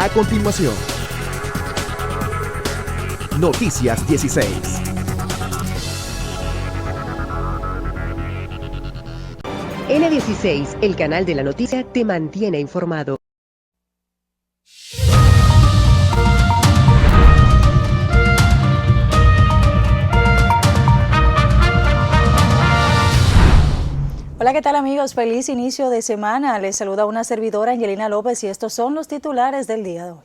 A continuación, Noticias 16. N16, el canal de la noticia, te mantiene informado. Hola, ¿qué tal amigos? Feliz inicio de semana. Les saluda una servidora, Angelina López, y estos son los titulares del día de hoy.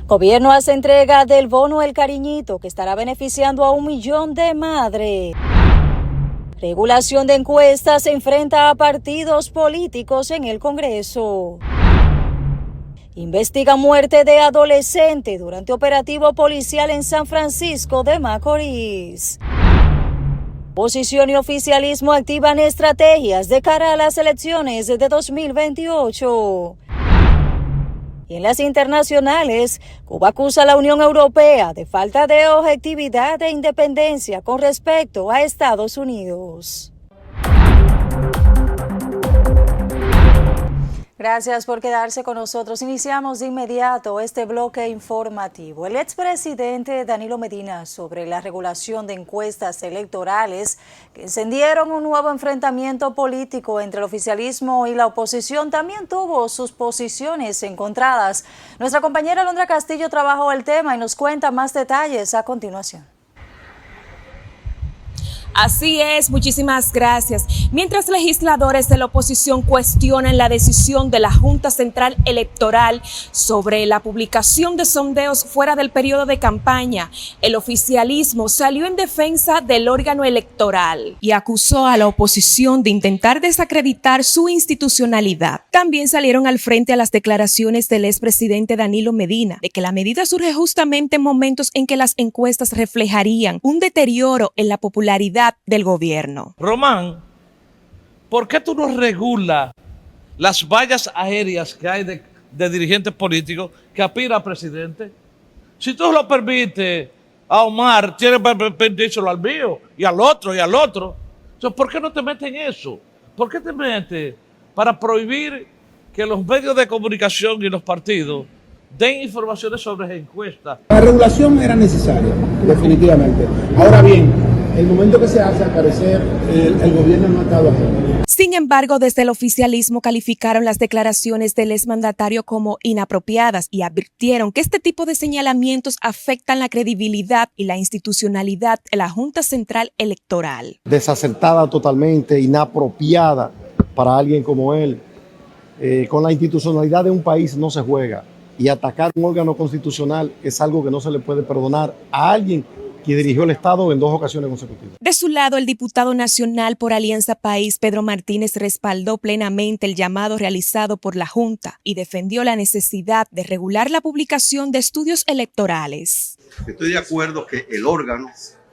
Gobierno hace entrega del bono El Cariñito, que estará beneficiando a 1 millón de madres. Regulación de encuestas se enfrenta a partidos políticos en el Congreso. Investiga muerte de adolescente durante operativo policial en San Francisco de Macorís. Oposición y oficialismo activan estrategias de cara a las elecciones de 2028. Y en las internacionales, Cuba acusa a la Unión Europea de falta de objetividad e independencia con respecto a Estados Unidos. Gracias por quedarse con nosotros. Iniciamos de inmediato este bloque informativo. El expresidente Danilo Medina, sobre la regulación de encuestas electorales que encendieron un nuevo enfrentamiento político entre el oficialismo y la oposición, también tuvo sus posiciones encontradas. Nuestra compañera Alondra Castillo trabajó el tema y nos cuenta más detalles a continuación. Así es, muchísimas gracias. Mientras legisladores de la oposición cuestionan la decisión de la Junta Central Electoral sobre la publicación de sondeos fuera del periodo de campaña, el oficialismo salió en defensa del órgano electoral y acusó a la oposición de intentar desacreditar su institucionalidad. También salieron al frente a las declaraciones del expresidente Danilo Medina de que la medida surge justamente en momentos en que las encuestas reflejarían un deterioro en la popularidad del gobierno. Román, ¿por qué tú no regulas las vallas aéreas que hay de dirigentes políticos que aspiran a presidente? Si tú lo permites a Omar, tienes que permitírselo al mío y al otro y al otro. Entonces, ¿por qué no te metes en eso? ¿Por qué te metes para prohibir que los medios de comunicación y los partidos den informaciones sobre encuestas? La regulación era necesaria, definitivamente. Ahora bien, el momento que se hace, al parecer, el gobierno no ha estado ajeno. Sin embargo, desde el oficialismo calificaron las declaraciones del exmandatario como inapropiadas y advirtieron que este tipo de señalamientos afectan la credibilidad y la institucionalidad de la Junta Central Electoral. Desacertada totalmente, inapropiada para alguien como él. Con la institucionalidad de un país no se juega, y atacar un órgano constitucional es algo que no se le puede perdonar a alguien que dirigió el Estado en 2 ocasiones consecutivas. De su lado, el diputado nacional por Alianza País, Pedro Martínez, respaldó plenamente el llamado realizado por la Junta y defendió la necesidad de regular la publicación de estudios electorales. Estoy de acuerdo que el órgano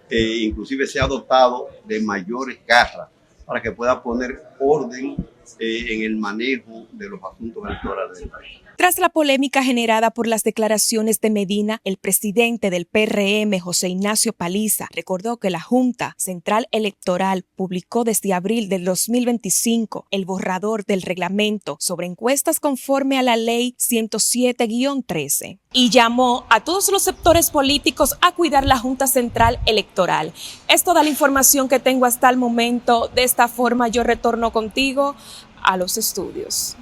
inclusive sea dotado de mayores garras para que pueda poner orden en el manejo de los asuntos electorales del país. Tras la polémica generada por las declaraciones de Medina, el presidente del PRM, José Ignacio Paliza, recordó que la Junta Central Electoral publicó desde abril del 2025 el borrador del reglamento sobre encuestas conforme a la Ley 107-13 y llamó a todos los sectores políticos a cuidar la Junta Central Electoral. Es toda la información que tengo hasta el momento. De esta forma yo retorno contigo a los estudios.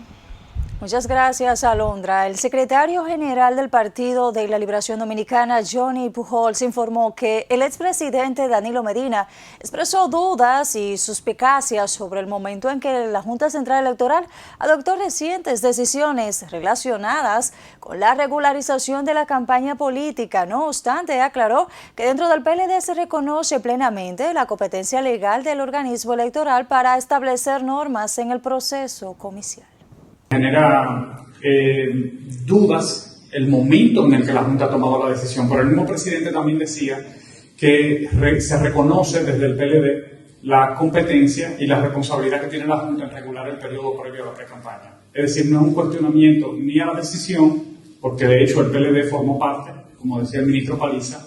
Muchas gracias, Alondra. El secretario general del Partido de la Liberación Dominicana, Johnny Pujols, informó que el expresidente Danilo Medina expresó dudas y suspicacias sobre el momento en que la Junta Central Electoral adoptó recientes decisiones relacionadas con la regularización de la campaña política. No obstante, aclaró que dentro del PLD se reconoce plenamente la competencia legal del organismo electoral para establecer normas en el proceso comicial. Genera dudas el momento en el que la Junta ha tomado la decisión, pero el mismo presidente también decía que se reconoce desde el PLD la competencia y la responsabilidad que tiene la Junta en regular el periodo previo a la pre-campaña. Es decir, no es un cuestionamiento ni a la decisión, porque de hecho el PLD formó parte, como decía el ministro Paliza,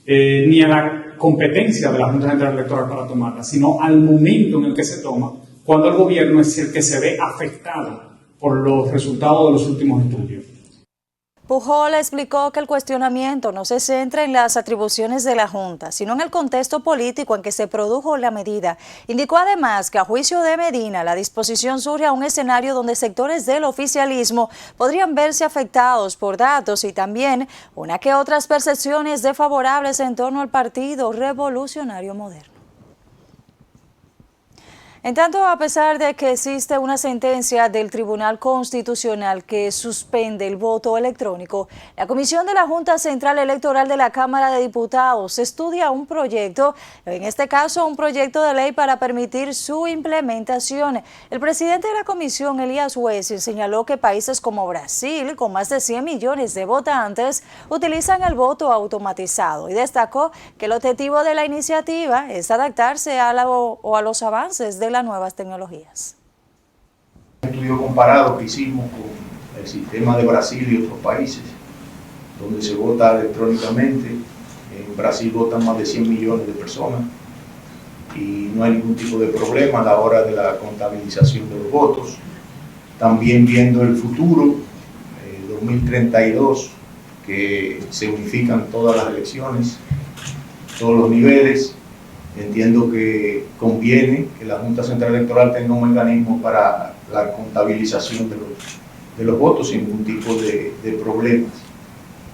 ni a la competencia de la Junta Central Electoral para tomarla, sino al momento en el que se toma, cuando el gobierno es el que se ve afectado por los resultados de los últimos estudios. Pujol explicó que el cuestionamiento no se centra en las atribuciones de la Junta, sino en el contexto político en que se produjo la medida. Indicó además que a juicio de Medina, la disposición surge a un escenario donde sectores del oficialismo podrían verse afectados por datos y también una que otras percepciones desfavorables en torno al Partido Revolucionario Moderno. En tanto, a pesar de que existe una sentencia del Tribunal Constitucional que suspende el voto electrónico, la Comisión de la Junta Central Electoral de la Cámara de Diputados estudia un proyecto, en este caso un proyecto de ley para permitir su implementación. El presidente de la comisión, Elías Wessel, señaló que países como Brasil, con más de 100 millones de votantes, utilizan el voto automatizado y destacó que el objetivo de la iniciativa es adaptarse a los avances de las nuevas tecnologías. Un estudio comparado que hicimos con el sistema de Brasil y otros países, donde se vota electrónicamente. En Brasil votan más de 100 millones de personas y no hay ningún tipo de problema a la hora de la contabilización de los votos. También viendo el futuro, 2032, que se unifican todas las elecciones, todos los niveles. Entiendo que conviene que la Junta Central Electoral tenga un mecanismo para la contabilización de los votos sin ningún tipo de problemas.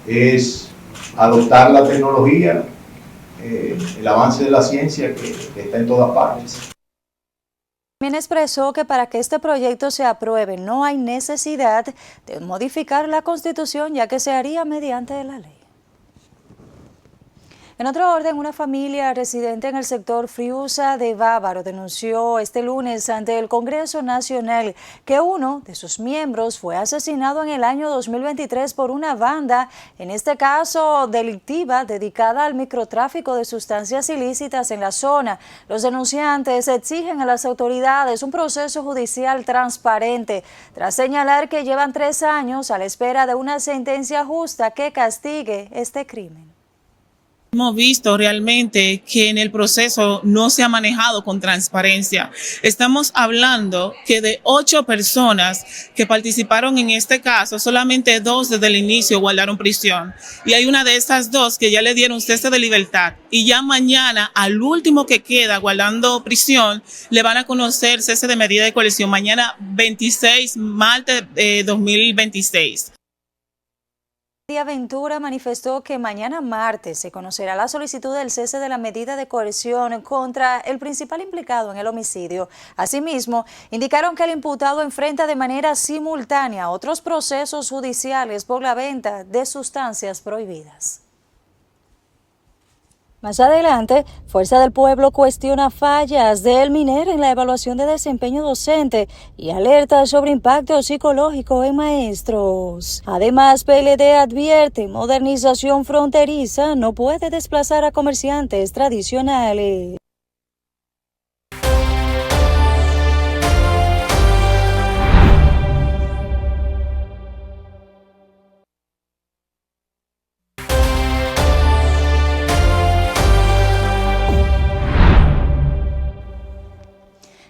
Es adoptar la tecnología, el avance de la ciencia que está en todas partes. También expresó que para que este proyecto se apruebe no hay necesidad de modificar la Constitución, ya que se haría mediante la ley. En otro orden, una familia residente en el sector Friusa de Bávaro denunció este lunes ante el Congreso Nacional que uno de sus miembros fue asesinado en el año 2023 por una banda, en este caso delictiva, dedicada al microtráfico de sustancias ilícitas en la zona. Los denunciantes exigen a las autoridades un proceso judicial transparente, tras señalar que llevan 3 años a la espera de una sentencia justa que castigue este crimen. Hemos visto realmente que en el proceso no se ha manejado con transparencia. Estamos hablando que de 8 personas que participaron en este caso, solamente 2 desde el inicio guardaron prisión. Y hay una de estas 2 que ya le dieron cese de libertad. Y ya mañana, al último que queda guardando prisión, le van a conocer cese de medida de coerción. Mañana 26 martes 2026. Ventura manifestó que mañana martes se conocerá la solicitud del cese de la medida de coerción contra el principal implicado en el homicidio. Asimismo, indicaron que el imputado enfrenta de manera simultánea otros procesos judiciales por la venta de sustancias prohibidas. Más adelante, Fuerza del Pueblo cuestiona fallas del MINER en la evaluación de desempeño docente y alerta sobre impacto psicológico en maestros. Además, PLD advierte modernización fronteriza no puede desplazar a comerciantes tradicionales.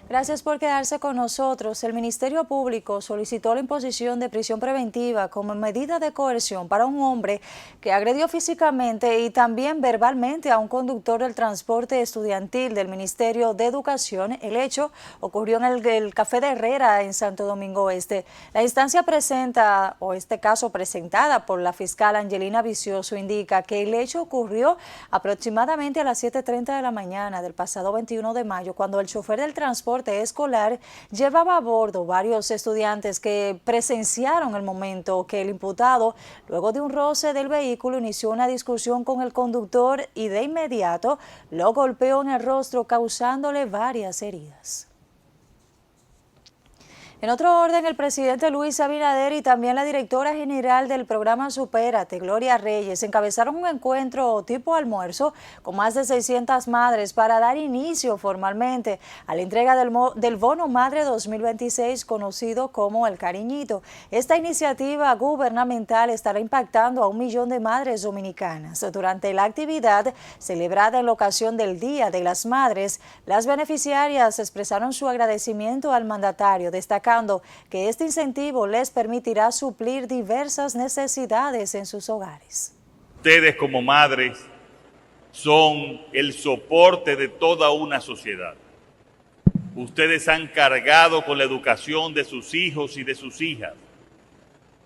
Gracias por quedarse con nosotros. El Ministerio Público solicitó la imposición de prisión preventiva como medida de coerción para un hombre que agredió físicamente y también verbalmente a un conductor del transporte estudiantil del Ministerio de Educación. El hecho ocurrió en el Café de Herrera en Santo Domingo Este. La instancia presentada por la fiscal Angelina Vicioso indica que el hecho ocurrió aproximadamente a las 7:30 de la mañana del pasado 21 de mayo, cuando el chofer del transporte escolar llevaba a bordo varios estudiantes que presenciaron el momento que el imputado, luego de un roce del vehículo, inició una discusión con el conductor y de inmediato lo golpeó en el rostro, causándole varias heridas. En otro orden, el presidente Luis Abinader y también la directora general del programa Supérate, Gloria Reyes, encabezaron un encuentro tipo almuerzo con más de 600 madres para dar inicio formalmente a la entrega del Bono Madre 2026, conocido como El Cariñito. Esta iniciativa gubernamental estará impactando a 1 millón de madres dominicanas. Durante la actividad, celebrada en la ocasión del Día de las Madres, las beneficiarias expresaron su agradecimiento al mandatario, destacando que este incentivo les permitirá suplir diversas necesidades en sus hogares. Ustedes como madres son el soporte de toda una sociedad. Ustedes han cargado con la educación de sus hijos y de sus hijas.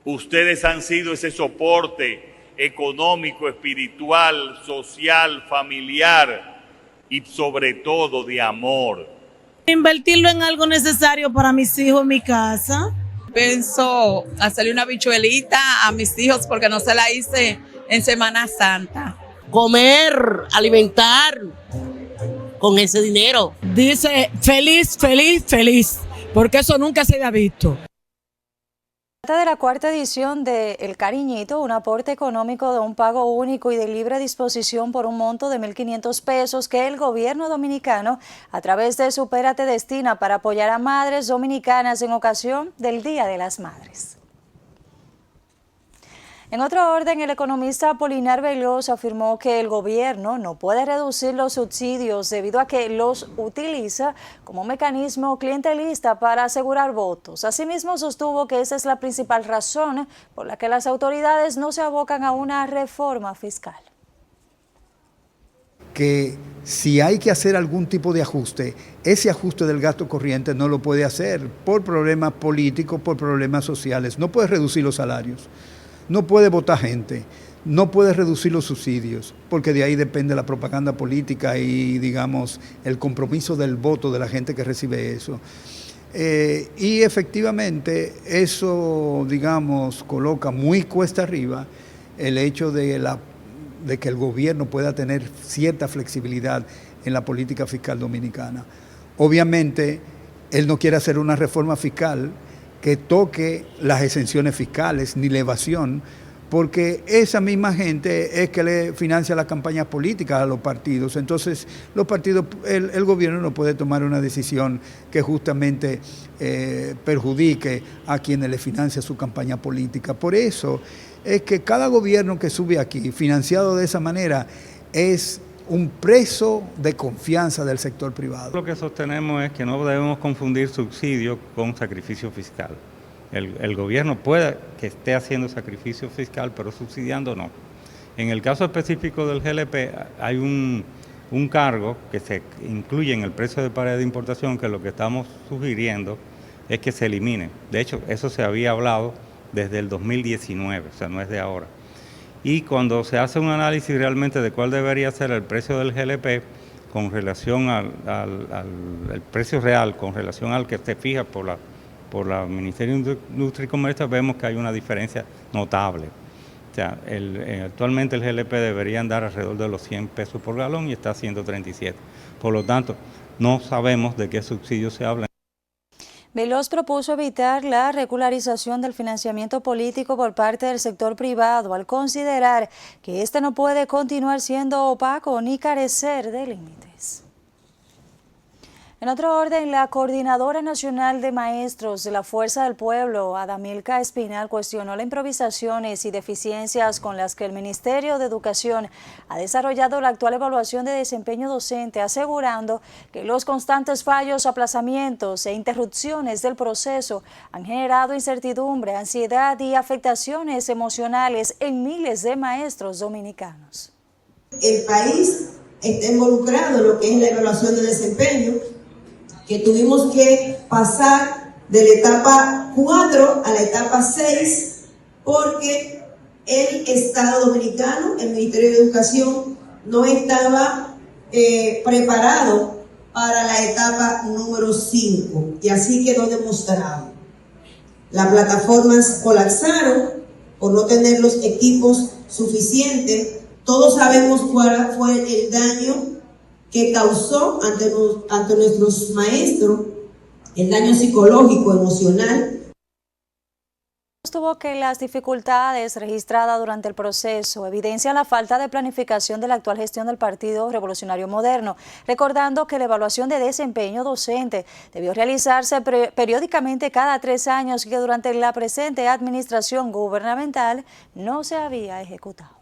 Ustedes han sido ese soporte económico, espiritual, social, familiar y sobre todo de amor. Invertirlo en algo necesario para mis hijos en mi casa. Pienso hacerle una bichuelita a mis hijos porque no se la hice en Semana Santa. Comer, alimentar con ese dinero. Dice feliz, feliz, feliz, porque eso nunca se había visto. De la cuarta edición de El Cariñito, un aporte económico de un pago único y de libre disposición por un monto de 1.500 pesos que el gobierno dominicano, a través de Supérate, destina para apoyar a madres dominicanas en ocasión del Día de las Madres. En otro orden, el economista Apolinar Veloz afirmó que el gobierno no puede reducir los subsidios debido a que los utiliza como mecanismo clientelista para asegurar votos. Asimismo, sostuvo que esa es la principal razón por la que las autoridades no se abocan a una reforma fiscal. Que si hay que hacer algún tipo de ajuste, ese ajuste del gasto corriente no lo puede hacer por problemas políticos, por problemas sociales. No puede reducir los salarios. No puede votar gente, no puede reducir los subsidios, porque de ahí depende la propaganda política y, digamos, el compromiso del voto de la gente que recibe eso. Y efectivamente eso, digamos, coloca muy cuesta arriba el hecho de que el gobierno pueda tener cierta flexibilidad en la política fiscal dominicana. Obviamente, él no quiere hacer una reforma fiscal que toque las exenciones fiscales ni la evasión, porque esa misma gente es que le financia las campañas políticas a los partidos. Entonces, los partidos, el gobierno no puede tomar una decisión que justamente perjudique a quienes le financia su campaña política. Por eso es que cada gobierno que sube aquí, financiado de esa manera, es un preso de confianza del sector privado. Lo que sostenemos es que no debemos confundir subsidio con sacrificio fiscal. El gobierno puede que esté haciendo sacrificio fiscal, pero subsidiando no. En el caso específico del GLP hay un cargo que se incluye en el precio de paridad de importación, que lo que estamos sugiriendo es que se elimine. De hecho, eso se había hablado desde el 2019, o sea, no es de ahora. Y cuando se hace un análisis realmente de cuál debería ser el precio del GLP con relación al precio real, con relación al que se fija por la Ministerio de Industria y Comercio, vemos que hay una diferencia notable. O sea, actualmente el GLP debería andar alrededor de los 100 pesos por galón y está a 137. Por lo tanto, no sabemos de qué subsidio se habla. Veloz propuso evitar la regularización del financiamiento político por parte del sector privado al considerar que este no puede continuar siendo opaco ni carecer de límites. En otro orden, la Coordinadora Nacional de Maestros de la Fuerza del Pueblo, Adamilca Espinal, cuestionó las improvisaciones y deficiencias con las que el Ministerio de Educación ha desarrollado la actual evaluación de desempeño docente, asegurando que los constantes fallos, aplazamientos e interrupciones del proceso han generado incertidumbre, ansiedad y afectaciones emocionales en miles de maestros dominicanos. El país está involucrado en lo que es la evaluación de desempeño, que tuvimos que pasar de la etapa 4 a la etapa 6 porque el Estado Dominicano, el Ministerio de Educación, no estaba preparado para la etapa número 5 y así quedó demostrado. Las plataformas colapsaron por no tener los equipos suficientes. Todos sabemos cuál fue el daño que causó ante nuestros maestros el daño psicológico, emocional. Sostuvo que las dificultades registradas durante el proceso evidencian la falta de planificación de la actual gestión del Partido Revolucionario Moderno, recordando que la evaluación de desempeño docente debió realizarse periódicamente cada 3 años y que durante la presente administración gubernamental no se había ejecutado.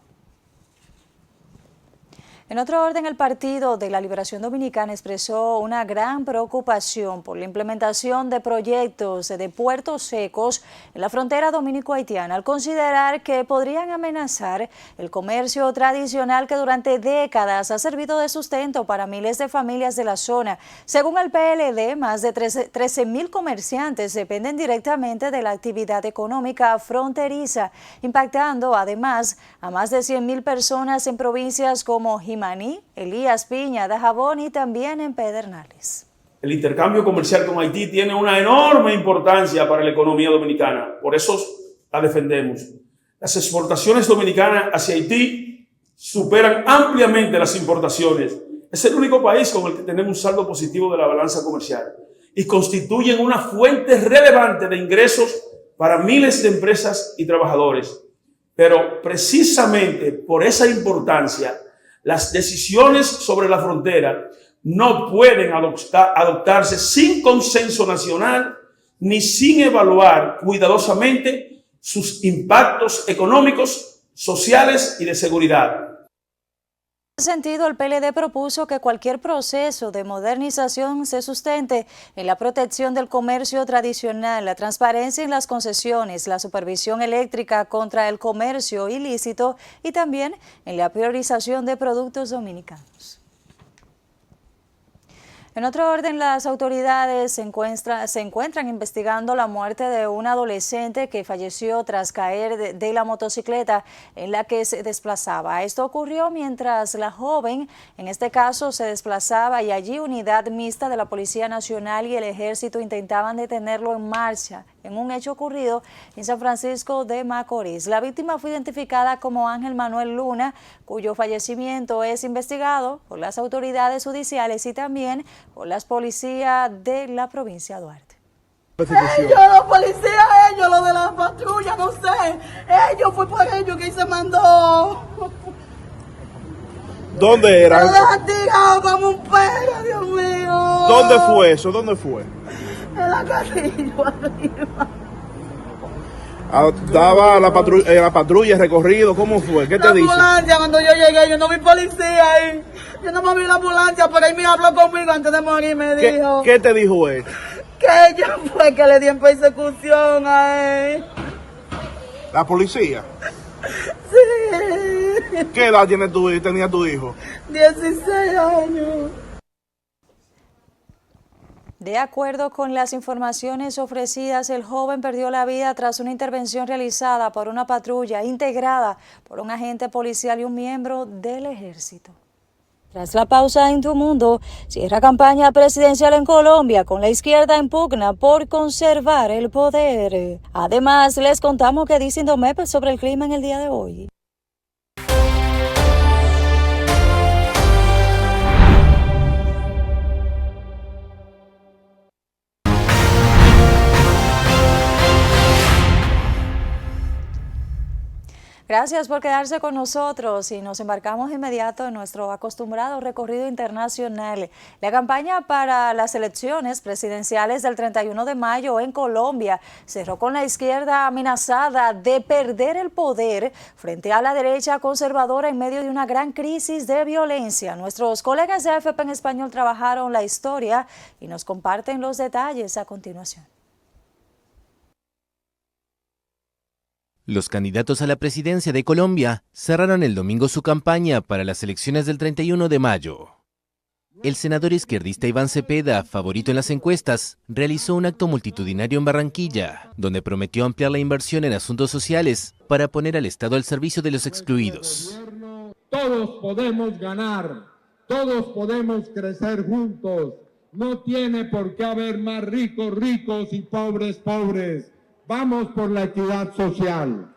En otro orden, el Partido de la Liberación Dominicana expresó una gran preocupación por la implementación de proyectos de puertos secos en la frontera dominico-haitiana, al considerar que podrían amenazar el comercio tradicional que durante décadas ha servido de sustento para miles de familias de la zona. Según el PLD, más de 13.000 comerciantes dependen directamente de la actividad económica fronteriza, impactando además a más de 100.000 personas en provincias como Jimaní, Elías Piña, Dajabón y también en Pedernales. El intercambio comercial con Haití tiene una enorme importancia para la economía dominicana, por eso la defendemos. Las exportaciones dominicanas hacia Haití superan ampliamente las importaciones. Es el único país con el que tenemos un saldo positivo de la balanza comercial y constituyen una fuente relevante de ingresos para miles de empresas y trabajadores. Pero precisamente por esa importancia, las decisiones sobre la frontera no pueden adoptarse sin consenso nacional ni sin evaluar cuidadosamente sus impactos económicos, sociales y de seguridad. En ese sentido, el PLD propuso que cualquier proceso de modernización se sustente en la protección del comercio tradicional, la transparencia en las concesiones, la supervisión eléctrica contra el comercio ilícito y también en la priorización de productos dominicanos. En otro orden, las autoridades se encuentran investigando la muerte de un adolescente que falleció tras caer de la motocicleta en la que se desplazaba. Esto ocurrió mientras la joven, en este caso, se desplazaba y allí unidad mixta de la Policía Nacional y el Ejército intentaban detenerlo en marcha en un hecho ocurrido en San Francisco de Macorís. La víctima fue identificada como Ángel Manuel Luna, cuyo fallecimiento es investigado por las autoridades judiciales y también por las policías de la provincia de Duarte. Ellos, los policías, ellos, los de la patrulla, no sé. Ellos, fue por ellos que se mandó. ¿Dónde era? Lo dejan tirado como un perro, Dios mío. ¿Dónde fue eso? ¿Dónde fue? En la Carrillo, arriba. Daba la patrulla recorrido, ¿cómo fue? ¿Qué te dice? La ambulancia, cuando yo llegué, yo no vi policía ahí. Yo no me vi la ambulancia, pero él me habló conmigo antes de morir, me dijo. ¿Qué te dijo él? Que ella fue que le dio en persecución a él. ¿La policía? Sí. ¿Qué edad tenía tu hijo? 16 años. De acuerdo con las informaciones ofrecidas, el joven perdió la vida tras una intervención realizada por una patrulla integrada por un agente policial y un miembro del ejército. Tras la pausa en Tu Mundo, cierra campaña presidencial en Colombia con la izquierda en pugna por conservar el poder. Además, les contamos qué dice Indomep sobre el clima en el día de hoy. Gracias por quedarse con nosotros y nos embarcamos de inmediato en nuestro acostumbrado recorrido internacional. La campaña para las elecciones presidenciales del 31 de mayo en Colombia cerró con la izquierda amenazada de perder el poder frente a la derecha conservadora en medio de una gran crisis de violencia. Nuestros colegas de AFP en Español trabajaron la historia y nos comparten los detalles a continuación. Los candidatos a la presidencia de Colombia cerraron el domingo su campaña para las elecciones del 31 de mayo. El senador izquierdista Iván Cepeda, favorito en las encuestas, realizó un acto multitudinario en Barranquilla, donde prometió ampliar la inversión en asuntos sociales para poner al Estado al servicio de los excluidos. Todos podemos ganar, todos podemos crecer juntos. No tiene por qué haber más ricos ricos y pobres pobres. Vamos por la equidad social.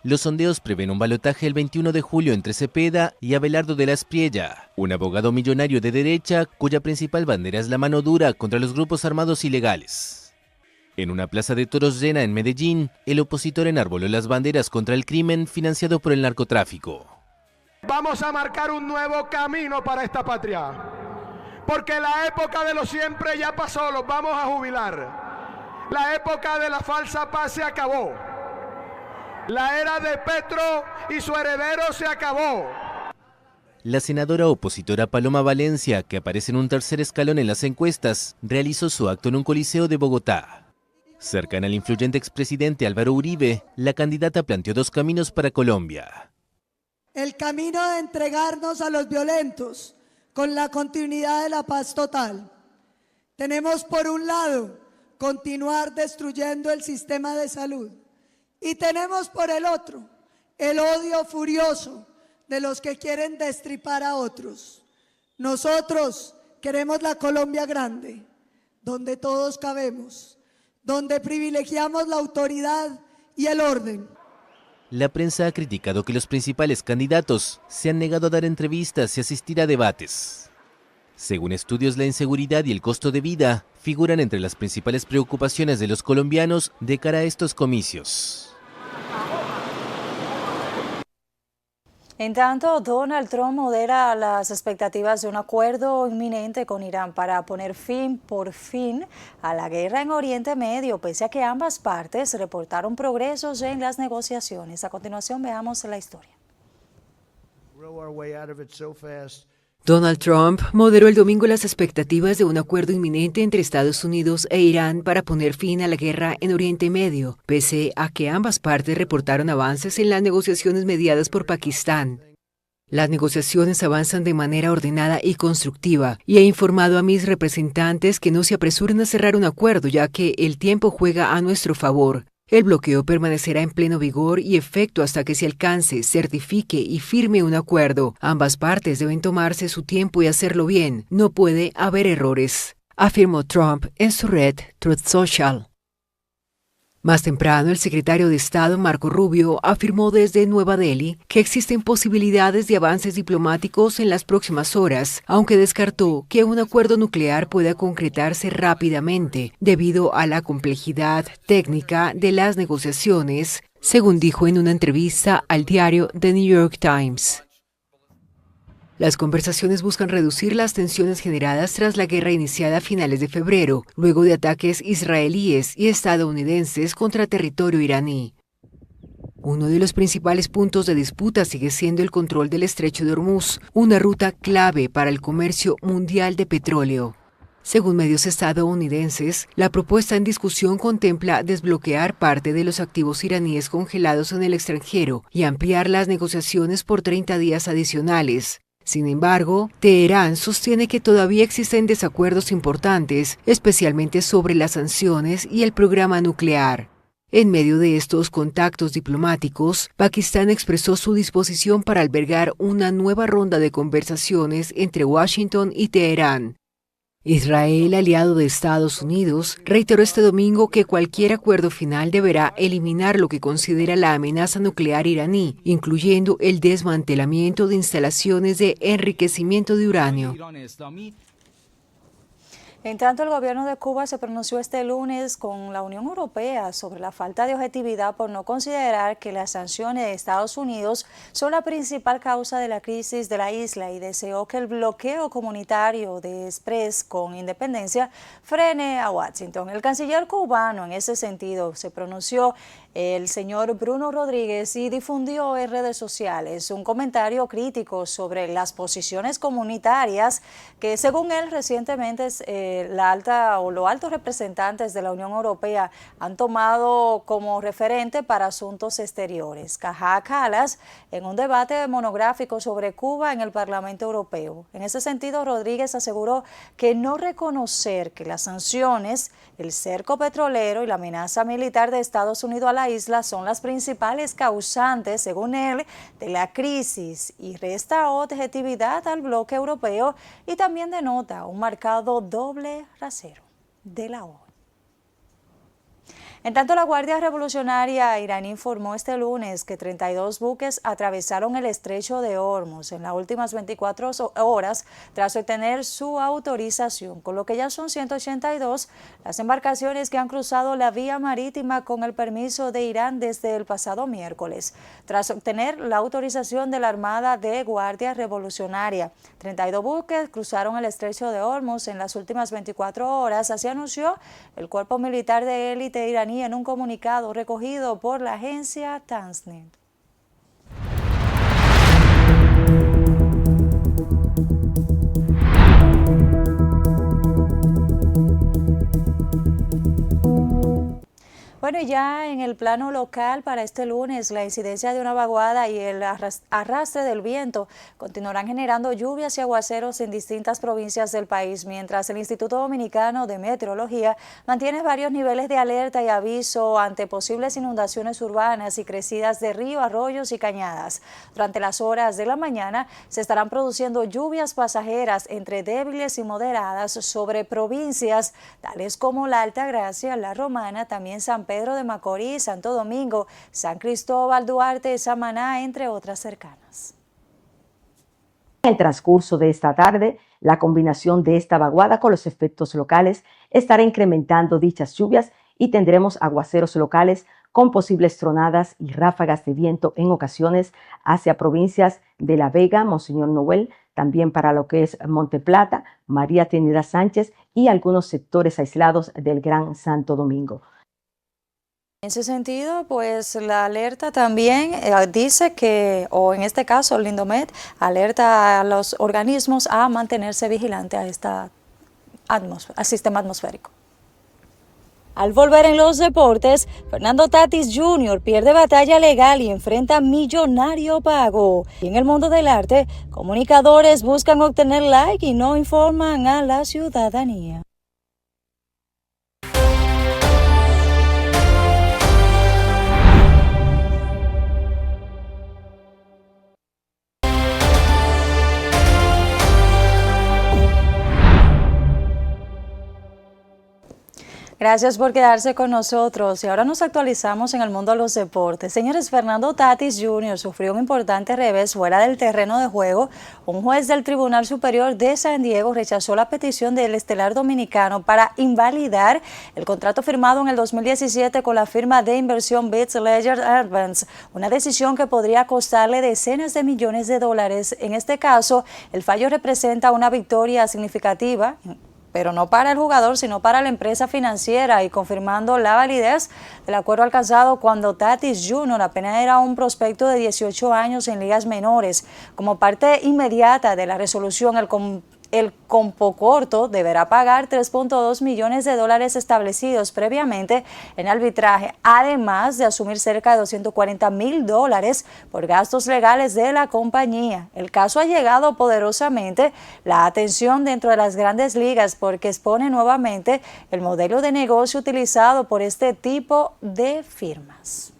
Los sondeos prevén un balotaje el 21 de julio entre Cepeda y Abelardo de la Espriella, un abogado millonario de derecha cuya principal bandera es la mano dura contra los grupos armados ilegales. En una plaza de toros llena en Medellín, el opositor enarboló las banderas contra el crimen financiado por el narcotráfico. Vamos a marcar un nuevo camino para esta patria, porque la época de lo siempre ya pasó, los vamos a jubilar. La época de la falsa paz se acabó. La era de Petro y su heredero se acabó. La senadora opositora Paloma Valencia, que aparece en un tercer escalón en las encuestas, realizó su acto en un coliseo de Bogotá. Cercana al influyente expresidente Álvaro Uribe, la candidata planteó dos caminos para Colombia. El camino de entregarnos a los violentos con la continuidad de la paz total. Tenemos por un lado continuar destruyendo el sistema de salud. Y tenemos por el otro el odio furioso de los que quieren destripar a otros. Nosotros queremos la Colombia grande, donde todos cabemos, donde privilegiamos la autoridad y el orden. La prensa ha criticado que los principales candidatos se han negado a dar entrevistas y asistir a debates. Según estudios, la inseguridad y el costo de vida figuran entre las principales preocupaciones de los colombianos de cara a estos comicios. En tanto, Donald Trump modera las expectativas de un acuerdo inminente con Irán para poner fin, por fin, a la guerra en Oriente Medio, pese a que ambas partes reportaron progresos en las negociaciones. A continuación, veamos la historia. Donald Trump moderó el domingo las expectativas de un acuerdo inminente entre Estados Unidos e Irán para poner fin a la guerra en Oriente Medio, pese a que ambas partes reportaron avances en las negociaciones mediadas por Pakistán. Las negociaciones avanzan de manera ordenada y constructiva, y he informado a mis representantes que no se apresuren a cerrar un acuerdo, ya que el tiempo juega a nuestro favor. El bloqueo permanecerá en pleno vigor y efecto hasta que se alcance, certifique y firme un acuerdo. Ambas partes deben tomarse su tiempo y hacerlo bien. No puede haber errores, afirmó Trump en su red Truth Social. Más temprano, el secretario de Estado, Marco Rubio, afirmó desde Nueva Delhi que existen posibilidades de avances diplomáticos en las próximas horas, aunque descartó que un acuerdo nuclear pueda concretarse rápidamente debido a la complejidad técnica de las negociaciones, según dijo en una entrevista al diario The New York Times. Las conversaciones buscan reducir las tensiones generadas tras la guerra iniciada a finales de febrero, luego de ataques israelíes y estadounidenses contra territorio iraní. Uno de los principales puntos de disputa sigue siendo el control del Estrecho de Hormuz, una ruta clave para el comercio mundial de petróleo. Según medios estadounidenses, la propuesta en discusión contempla desbloquear parte de los activos iraníes congelados en el extranjero y ampliar las negociaciones por 30 días adicionales. Sin embargo, Teherán sostiene que todavía existen desacuerdos importantes, especialmente sobre las sanciones y el programa nuclear. En medio de estos contactos diplomáticos, Pakistán expresó su disposición para albergar una nueva ronda de conversaciones entre Washington y Teherán. Israel, aliado de Estados Unidos, reiteró este domingo que cualquier acuerdo final deberá eliminar lo que considera la amenaza nuclear iraní, incluyendo el desmantelamiento de instalaciones de enriquecimiento de uranio. En tanto, el gobierno de Cuba se pronunció este lunes con la Unión Europea sobre la falta de objetividad por no considerar que las sanciones de Estados Unidos son la principal causa de la crisis de la isla y deseó que el bloqueo comunitario de Express con independencia frene a Washington. El canciller cubano en ese sentido se pronunció, el señor Bruno Rodríguez, y difundió en redes sociales un comentario crítico sobre las posiciones comunitarias que, según él, recientemente los altos representantes de la Unión Europea han tomado como referente para asuntos exteriores. Kaja Kallas, en un debate monográfico sobre Cuba en el Parlamento Europeo. En ese sentido, Rodríguez aseguró que no reconocer que las sanciones, el cerco petrolero y la amenaza militar de Estados Unidos a la isla son las principales causantes, según él, de la crisis, y resta objetividad al bloque europeo y también denota un marcado doble rasero de la ONU. En tanto, la Guardia Revolucionaria iraní informó este lunes que 32 buques atravesaron el estrecho de Hormuz en las últimas 24 horas tras obtener su autorización, con lo que ya son 182 las embarcaciones que han cruzado la vía marítima con el permiso de Irán desde el pasado miércoles. Tras obtener la autorización de la Armada de Guardia Revolucionaria, 32 buques cruzaron el estrecho de Hormuz en las últimas 24 horas, así anunció el cuerpo militar de élite iraní en un comunicado recogido por la agencia Tasnim. Bueno, y ya en el plano local para este lunes, la incidencia de una vaguada y el arrastre del viento continuarán generando lluvias y aguaceros en distintas provincias del país, mientras el Instituto Dominicano de Meteorología mantiene varios niveles de alerta y aviso ante posibles inundaciones urbanas y crecidas de ríos, arroyos y cañadas. Durante las horas de la mañana se estarán produciendo lluvias pasajeras entre débiles y moderadas sobre provincias tales como la Altagracia, la Romana, también San Pedro de Macorís, Santo Domingo, San Cristóbal, Duarte, Samaná, entre otras cercanas. En el transcurso de esta tarde, la combinación de esta vaguada con los efectos locales estará incrementando dichas lluvias y tendremos aguaceros locales con posibles tronadas y ráfagas de viento en ocasiones hacia provincias de La Vega, Monseñor Noel, también para lo que es Monteplata, María Trinidad Sánchez y algunos sectores aislados del Gran Santo Domingo. En ese sentido, pues la alerta también dice que, o en este caso el Lindomet, alerta a los organismos a mantenerse vigilantes al sistema atmosférico. Al volver en los deportes, Fernando Tatis Jr. pierde batalla legal y enfrenta millonario pago. Y en el mundo del arte, comunicadores buscan obtener like y no informan a la ciudadanía. Gracias por quedarse con nosotros y ahora nos actualizamos en el mundo de los deportes. Señores, Fernando Tatis Jr. sufrió un importante revés fuera del terreno de juego. Un juez del Tribunal Superior de San Diego rechazó la petición del estelar dominicano para invalidar el contrato firmado en el 2017 con la firma de inversión Beats Ledger Advance, una decisión que podría costarle decenas de millones de dólares. En este caso, el fallo representa una victoria significativa, pero no para el jugador, sino para la empresa financiera, y confirmando la validez del acuerdo alcanzado cuando Tatis Jr. apenas era un prospecto de 18 años en ligas menores. Como parte inmediata de la resolución, el Compocorto deberá pagar 3.2 millones de dólares establecidos previamente en arbitraje, además de asumir cerca de $240,000 por gastos legales de la compañía. El caso ha llegado poderosamente la atención dentro de las grandes ligas porque expone nuevamente el modelo de negocio utilizado por este tipo de firmas.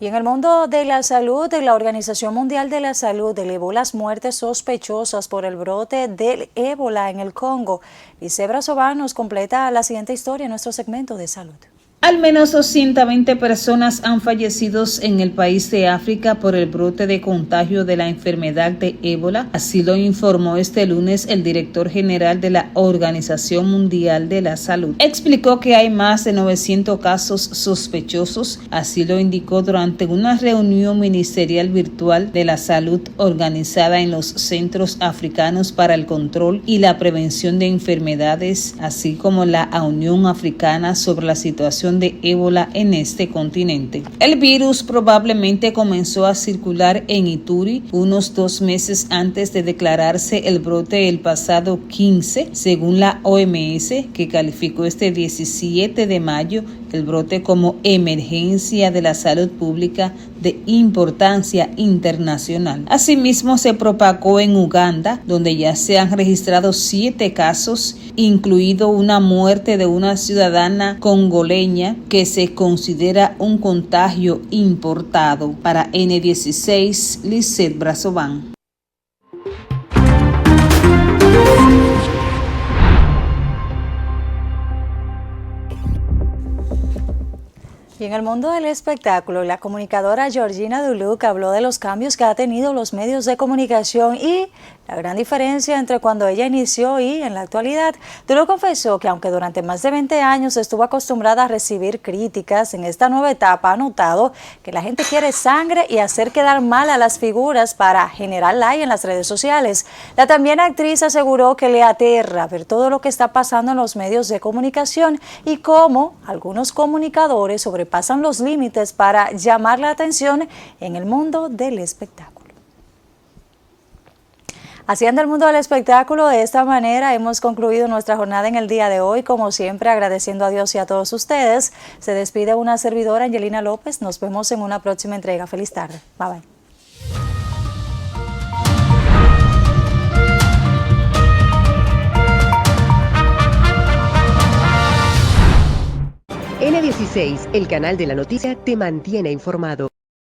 Y en el mundo de la salud, la Organización Mundial de la Salud elevó las muertes sospechosas por el brote del ébola en el Congo. Lice Brazovan nos completa la siguiente historia en nuestro segmento de salud. Al menos 220 personas han fallecido en el país de África por el brote de contagio de la enfermedad de ébola. Así lo informó este lunes el director general de la Organización Mundial de la Salud. Explicó que hay más de 900 casos sospechosos. Así lo indicó durante una reunión ministerial virtual de la salud organizada en los centros africanos para el control y la prevención de enfermedades, así como la Unión Africana sobre la situación de ébola en este continente. El virus probablemente comenzó a circular en Ituri unos 2 meses antes de declararse el brote el pasado 15, según la OMS, que calificó este 17 de mayo el brote como emergencia de la salud pública de importancia internacional. Asimismo, se propagó en Uganda, donde ya se han registrado 7 casos, incluido una muerte de una ciudadana congoleña que se considera un contagio importado. Para N16, Lisset Brazovan. Y en el mundo del espectáculo, la comunicadora Georgina Duluc habló de los cambios que ha tenido los medios de comunicación y la gran diferencia entre cuando ella inició y en la actualidad. Duluc confesó que aunque durante más de 20 años estuvo acostumbrada a recibir críticas, en esta nueva etapa ha notado que la gente quiere sangre y hacer quedar mal a las figuras para generar like en las redes sociales. La también actriz aseguró que le aterra ver todo lo que está pasando en los medios de comunicación y cómo algunos comunicadores sobrepasan los límites para llamar la atención en el mundo del espectáculo. Haciendo el mundo del espectáculo, de esta manera hemos concluido nuestra jornada en el día de hoy. Como siempre, agradeciendo a Dios y a todos ustedes. Se despide una servidora, Angelina López. Nos vemos en una próxima entrega. Feliz tarde. Bye bye. N16, el canal de la noticia, te mantiene informado.